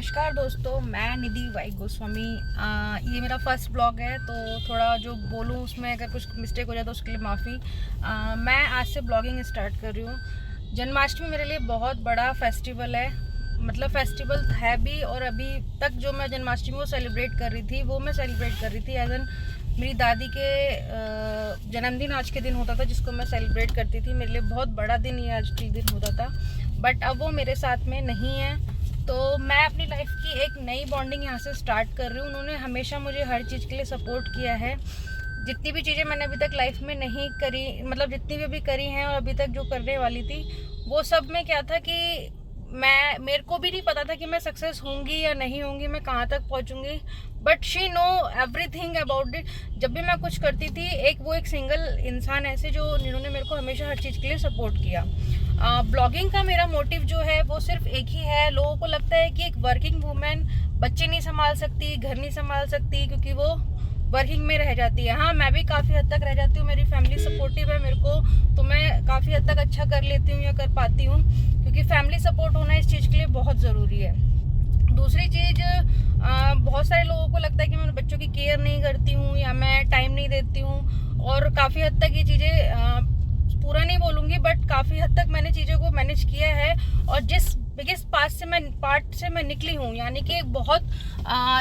नमस्कार दोस्तों, मैं निधि वाई गोस्वामी। ये मेरा फर्स्ट ब्लॉग है, तो थोड़ा जो बोलूँ उसमें अगर कुछ मिस्टेक हो जाए तो उसके लिए माफ़ी। मैं आज से ब्लॉगिंग स्टार्ट कर रही हूँ। जन्माष्टमी मेरे लिए बहुत बड़ा फेस्टिवल है, मतलब फेस्टिवल है भी, और अभी तक जो मैं जन्माष्टमी को सेलिब्रेट कर रही थी वो मैं सेलिब्रेट कर रही थी एज एन मेरी दादी के जन्मदिन आज के दिन होता था, जिसको मैं सेलिब्रेट करती थी। मेरे लिए बहुत बड़ा दिन ये आज के दिन होता था, बट अब वो मेरे साथ में नहीं है। तो मैं अपनी लाइफ की एक नई बॉन्डिंग यहाँ से स्टार्ट कर रही हूँ। उन्होंने हमेशा मुझे हर चीज़ के लिए सपोर्ट किया है। जितनी भी चीज़ें मैंने अभी तक लाइफ में नहीं करी, मतलब जितनी भी अभी करी हैं और अभी तक जो करने वाली थी, वो सब में क्या था कि मेरे को भी नहीं पता था कि मैं सक्सेस होंगी या नहीं होंगी, मैं कहाँ तक पहुँचूंगी, but she know everything about it. जब भी मैं कुछ करती थी, एक सिंगल इंसान ऐसे जिन्होंने मेरे को हमेशा हर चीज़ के लिए सपोर्ट किया। ब्लॉगिंग का मेरा मोटिव जो है वो सिर्फ एक ही है। लोगों को लगता है कि एक वर्किंग वूमेन बच्चे नहीं संभाल सकती, घर नहीं संभाल सकती, क्योंकि वो वर्किंग में रह जाती है। हाँ, मैं भी काफ़ी हद तक रह जाती हूँ, मेरी फैमिली सपोर्टिव है मेरे को, तो मैं काफ़ी हद तक अच्छा कर लेती हूँ या कर पाती हूँ, क्योंकि फैमिली सपोर्ट होना इस चीज़ के लिए बहुत ज़रूरी है। दूसरी चीज़, बहुत सारे लोगों को लगता है कि मैं बच्चों की केयर नहीं करती हूँ या मैं टाइम नहीं देती हूँ, और काफ़ी हद तक ये चीज़ें पूरा नहीं बोलूँगी, बट काफ़ी हद तक मैंने चीज़ों को मैनेज किया है। और जिस बिगेस्ट पार्ट से मैं निकली हूँ, यानी कि एक बहुत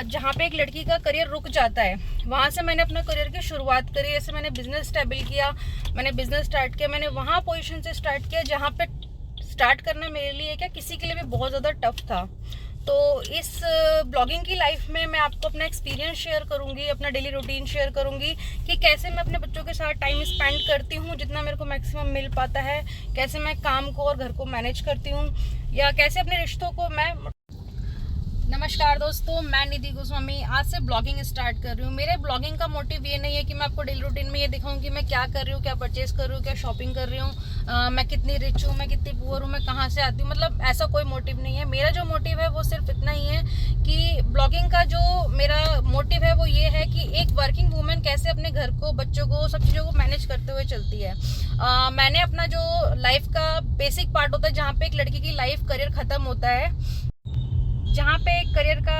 जहाँ पे एक लड़की का करियर रुक जाता है, वहाँ से मैंने अपने करियर की शुरुआत करी। जैसे मैंने बिजनेस स्टेबल किया, मैंने बिजनेस स्टार्ट किया, मैंने वहाँ पोजीशन से स्टार्ट किया जहाँ पे स्टार्ट करना मेरे लिए क्या किसी के लिए भी बहुत ज़्यादा टफ था। तो इस ब्लॉगिंग की लाइफ में मैं आपको अपना एक्सपीरियंस शेयर करूंगी, अपना डेली रूटीन शेयर करूंगी कि कैसे मैं अपने बच्चों के साथ टाइम स्पेंड करती हूँ जितना मेरे को मैक्सिमम मिल पाता है, कैसे मैं काम को और घर को मैनेज करती हूँ, या कैसे अपने रिश्तों को मैं। नमस्कार दोस्तों, मैं निधि गोस्वामी आज से ब्लॉगिंग स्टार्ट कर रही हूँ। मेरे ब्लॉगिंग का मोटिव ये नहीं है कि मैं आपको डेली रूटीन में ये दिखाऊं कि मैं क्या कर रही हूँ, क्या परचेज कर रही हूँ, क्या शॉपिंग कर रही हूँ, मैं कितनी रिच हूँ, मैं कितनी पुअर हूँ, मैं कहाँ से आती हूँ, मतलब ऐसा कोई मोटिव नहीं है। मेरा जो मोटिव है वो सिर्फ इतना ही है कि ब्लॉगिंग का जो मेरा मोटिव है वो ये है कि एक वर्किंग वूमेन कैसे अपने घर को, बच्चों को, सब चीज़ों को मैनेज करते हुए चलती है। मैंने अपना जो लाइफ का बेसिक पार्ट होता है, जहाँ पे एक लड़की की लाइफ करियर ख़त्म होता है, जहाँ पे एक करियर का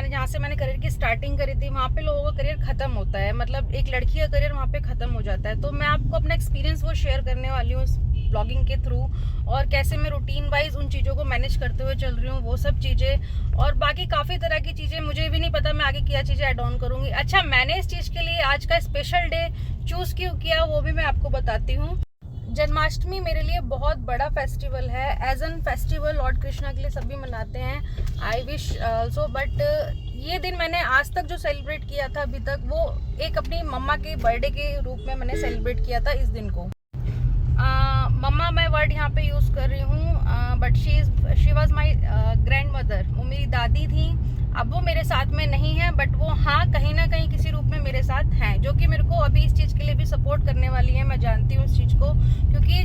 जहाँ से मैंने करियर की स्टार्टिंग करी थी, वहाँ पे लोगों का करियर खत्म होता है, मतलब एक लड़की का करियर वहाँ पे खत्म हो जाता है। तो मैं आपको अपना एक्सपीरियंस वो शेयर करने वाली हूँ ब्लॉगिंग के थ्रू, और कैसे मैं रूटीन वाइज उन चीज़ों को मैनेज करते हुए चल रही हूँ, वो सब चीज़ें, और बाकी काफ़ी तरह की चीज़ें मुझे भी नहीं पता मैं आगे क्या चीज़ें ऐड ऑन करूँगी। अच्छा, मैंने इस चीज़ के लिए आज का स्पेशल डे चूज़ क्यों किया वो भी मैं आपको बताती हूँ। जन्माष्टमी मेरे लिए बहुत बड़ा फेस्टिवल है, as an festival lord Krishna के लिए सभी मनाते हैं, आई विश ऑल्सो, बट ये दिन मैंने आज तक जो सेलिब्रेट किया था अभी तक, वो एक अपनी मम्मा के बर्थडे के रूप में मैंने सेलिब्रेट किया था इस दिन को। मम्मा मैं वर्ड यहाँ पे यूज़ कर रही हूँ, but she was my grand mother. वो मेरी दादी थी, अब वो मेरे साथ में नहीं है, बट वो हाँ कहीं ना कहीं किसी रूप में मेरे साथ हैं, जो कि मेरे को अभी इस चीज़ के लिए भी सपोर्ट करने वाली है। मैं जानती हूँ इस चीज़ को, क्योंकि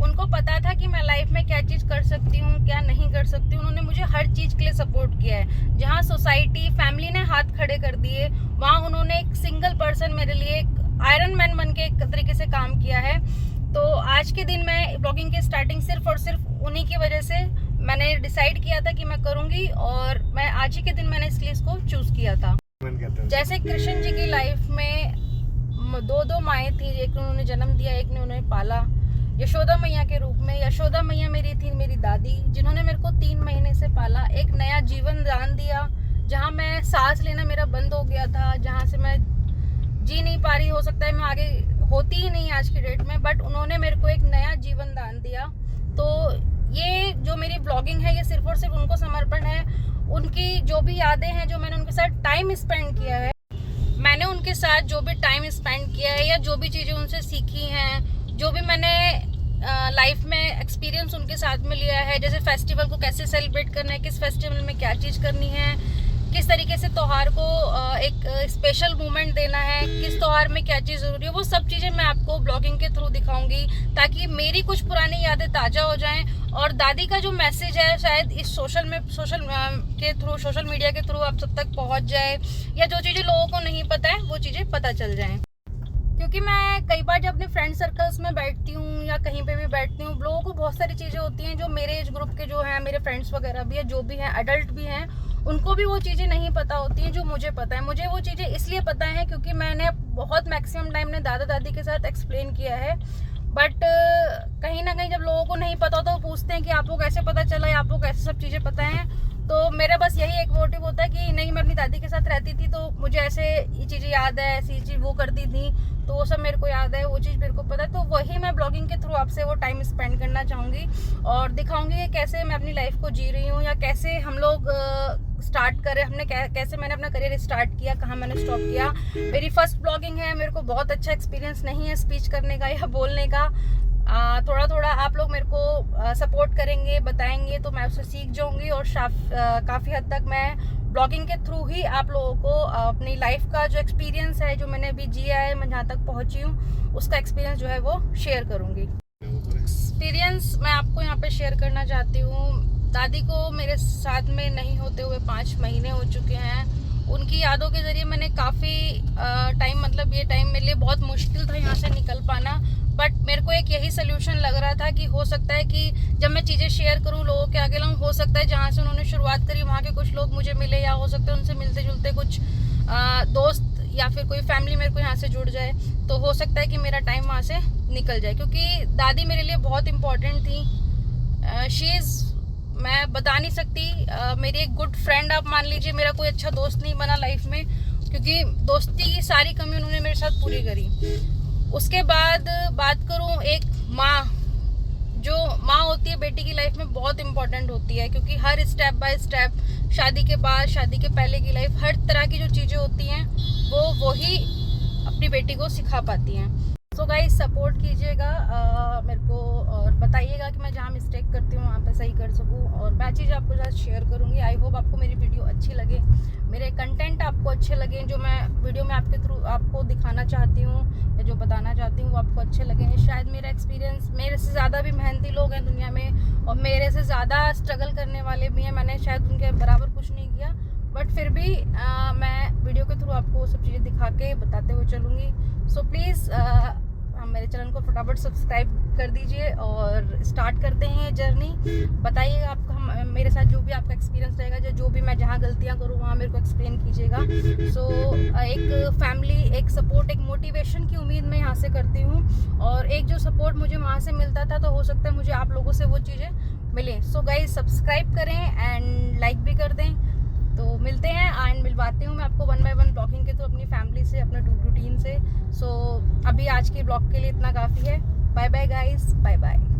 उनको पता था कि मैं लाइफ में क्या चीज़ कर सकती हूँ, क्या नहीं कर सकती हूँ। उन्होंने मुझे हर चीज़ के लिए सपोर्ट किया है। जहाँ सोसाइटी, फैमिली ने हाथ खड़े कर दिए, वहाँ उन्होंने एक सिंगल पर्सन मेरे लिए एक आयरन मैन बन के एक तरीके से काम किया है। तो आज के दिन मैं ब्लॉगिंग की स्टार्टिंग सिर्फ और सिर्फ उन्हीं की वजह से मैंने डिसाइड किया था कि मैं करूँगी, और मैं आज ही के दिन मैंने इसलिए इसको चूज़ किया था। जैसे कृष्ण जी की लाइफ में दो माएँ थी, एक ने उन्होंने जन्म दिया, एक ने उन्हें पाला यशोदा मैया के रूप में। यशोदा मैया मेरी थी मेरी दादी, जिन्होंने मेरे को 3 महीने से पाला, एक नया जीवन दान दिया, जहाँ मैं सांस लेना मेरा बंद हो गया था, जहाँ से मैं जी नहीं पा रही, हो सकता है मैं आगे होती ही नहीं आज की डेट में, बट उन्होंने मेरे को एक नया जीवन दान दिया। तो ये जो मेरी ब्लॉगिंग है ये सिर्फ और सिर्फ उनको समर्पण है। उनकी जो भी यादें हैं, जो मैंने उनके साथ टाइम स्पेंड किया है, मैंने उनके साथ जो भी टाइम स्पेंड किया है, या जो भी चीज़ें उनसे सीखी हैं, जो भी मैंने लाइफ में एक्सपीरियंस उनके साथ में लिया है, जैसे फेस्टिवल को कैसे सेलिब्रेट करना है, किस फेस्टिवल में क्या चीज़ करनी है, किस तरीके से त्यौहार को एक स्पेशल मोमेंट देना है, किस त्यौहार में क्या चीज़ ज़रूरी है, वो सब चीज़ें मैं आपको ब्लॉगिंग के थ्रू दिखाऊंगी, ताकि मेरी कुछ पुरानी यादें ताज़ा हो जाएं, और दादी का जो मैसेज है शायद इस सोशल मीडिया के थ्रू आप सब तक पहुंच जाए, या जो चीज़ें लोगों को नहीं पता है वो चीज़ें पता चल जाएं। क्योंकि मैं कई बार जब अपने फ्रेंड सर्कल्स में बैठती हूँ या कहीं पे भी बैठती हूँ, लोगों को बहुत सारी चीज़ें होती हैं जो मेरे एज ग्रुप के जो हैं, मेरे फ्रेंड्स वगैरह भी है, जो भी हैं, एडल्ट भी हैं, उनको भी वो चीज़ें नहीं पता होती हैं जो मुझे पता है। मुझे वो चीज़ें इसलिए पता है क्योंकि मैंने बहुत मैक्सिमम टाइम ने दादा दादी के साथ एक्सप्लेन किया है। बट कहीं ना कहीं जब लोगों को नहीं पता होता तो वो पूछते हैं कि आपको कैसे पता चला या आपको कैसे सब चीज़ें पता हैं। तो मेरा बस यही एक मोटिव होता है कि नहीं, मैं अपनी दादी के साथ रहती थी तो मुझे ऐसे ये चीज़ें याद है, ऐसी चीज़ वो करती थी, तो वो सब मेरे को याद है, वो चीज़ मेरे को पता है। तो वही मैं ब्लॉगिंग के थ्रू आपसे वो टाइम स्पेंड करना चाहूँगी और दिखाऊंगी कि कैसे मैं अपनी लाइफ को जी रही हूँ या कैसे हम लोग स्टार्ट करें, हमने कैसे मैंने अपना करियर स्टार्ट किया, कहाँ मैंने स्टॉप किया। मेरी फर्स्ट ब्लॉगिंग है, मेरे को बहुत अच्छा एक्सपीरियंस नहीं है स्पीच करने का या बोलने का। थोड़ा थोड़ा आप लोग मेरे को सपोर्ट करेंगे, बताएंगे तो मैं उससे सीख जाऊंगी और काफ़ी हद तक मैं ब्लॉगिंग के थ्रू ही आप लोगों को अपनी लाइफ का जो एक्सपीरियंस है, जो मैंने अभी जिया है, मैं जहाँ तक पहुँची हूँ, उसका एक्सपीरियंस जो है वो शेयर करूँगी। एक्सपीरियंस मैं आपको यहाँ पे शेयर करना चाहती हूँ। दादी को मेरे साथ में नहीं होते हुए 5 महीने हो चुके हैं। उनकी यादों के ज़रिए मैंने काफ़ी टाइम, मतलब ये टाइम मेरे लिए बहुत मुश्किल था यहाँ से निकल पाना। बट मेरे को एक यही सोल्यूशन लग रहा था कि हो सकता है कि जब मैं चीज़ें शेयर करूँ लोगों के आगे लाऊं, हो सकता है जहाँ से उन्होंने शुरुआत करी वहाँ के कुछ लोग मुझे मिले, या हो सकता है उनसे मिलते जुलते कुछ दोस्त या फिर कोई फैमिली मेरे को यहाँ से जुड़ जाए। तो हो सकता है कि मेरा टाइम वहाँ से निकल जाए, क्योंकि दादी मेरे लिए बहुत इम्पोर्टेंट थी। शी इज़, मैं बता नहीं सकती, मेरी एक गुड फ्रेंड आप मान लीजिए। मेरा कोई अच्छा दोस्त नहीं बना लाइफ में, क्योंकि दोस्ती की सारी कमी उन्होंने मेरे साथ पूरी करी। उसके बाद बात करूं, एक माँ, जो माँ होती है बेटी की लाइफ में बहुत इम्पोर्टेंट होती है, क्योंकि हर स्टेप बाय स्टेप, शादी के बाद, शादी के पहले की लाइफ, हर तरह की जो चीज़ें होती हैं वो ही अपनी बेटी को सिखा पाती हैं। सो गाइस, सपोर्ट कीजिएगा मेरे को और बताइएगा कि मैं जहाँ मिस्टेक करती हूँ वहाँ पे सही कर सकूँ, और मैं चीज़ आपको साथ शेयर करूँगी। आई होप आपको मेरी वीडियो अच्छी लगे, मेरे कंटेंट आपको अच्छे लगे, जो मैं वीडियो में आपके थ्रू आपको दिखाना चाहती हूँ या जो बताना चाहती हूँ वो आपको अच्छे लगे। शायद मेरा एक्सपीरियंस, मेरे से ज़्यादा भी मेहनती लोग हैं दुनिया में और मेरे से ज़्यादा स्ट्रगल करने वाले भी हैं, मैंने शायद उनके बराबर कुछ नहीं किया, बट फिर भी मैं वीडियो के थ्रू आपको वो सब चीज़ें दिखा के बताते हुए चलूँगी। सो प्लीज़ मेरे चैनल को फटाफट सब्सक्राइब कर दीजिए और स्टार्ट करते हैं ये जर्नी। बताइएगा आपका, मेरे साथ जो भी आपका एक्सपीरियंस रहेगा, जो भी मैं जहाँ गलतियाँ करूँ वहाँ मेरे को एक्सप्लेन कीजिएगा। सो एक फैमिली, एक सपोर्ट, एक मोटिवेशन की उम्मीद मैं यहाँ से करती हूँ, और एक जो सपोर्ट मुझे वहाँ से मिलता था, तो हो सकता है मुझे आप लोगों से वो चीज़ें मिलें। सो गाइस, सब्सक्राइब करें एंड लाइक भी कर दें। तो मिलते हैं एंड मिलवाती हूँ मैं आपको 1 बाय 1 ब्लॉगिंग के थ्रू अपनी फैमिली से, अपने रूटीन से। सो अभी आज के ब्लॉग के लिए इतना काफ़ी है। Bye bye guys, bye bye.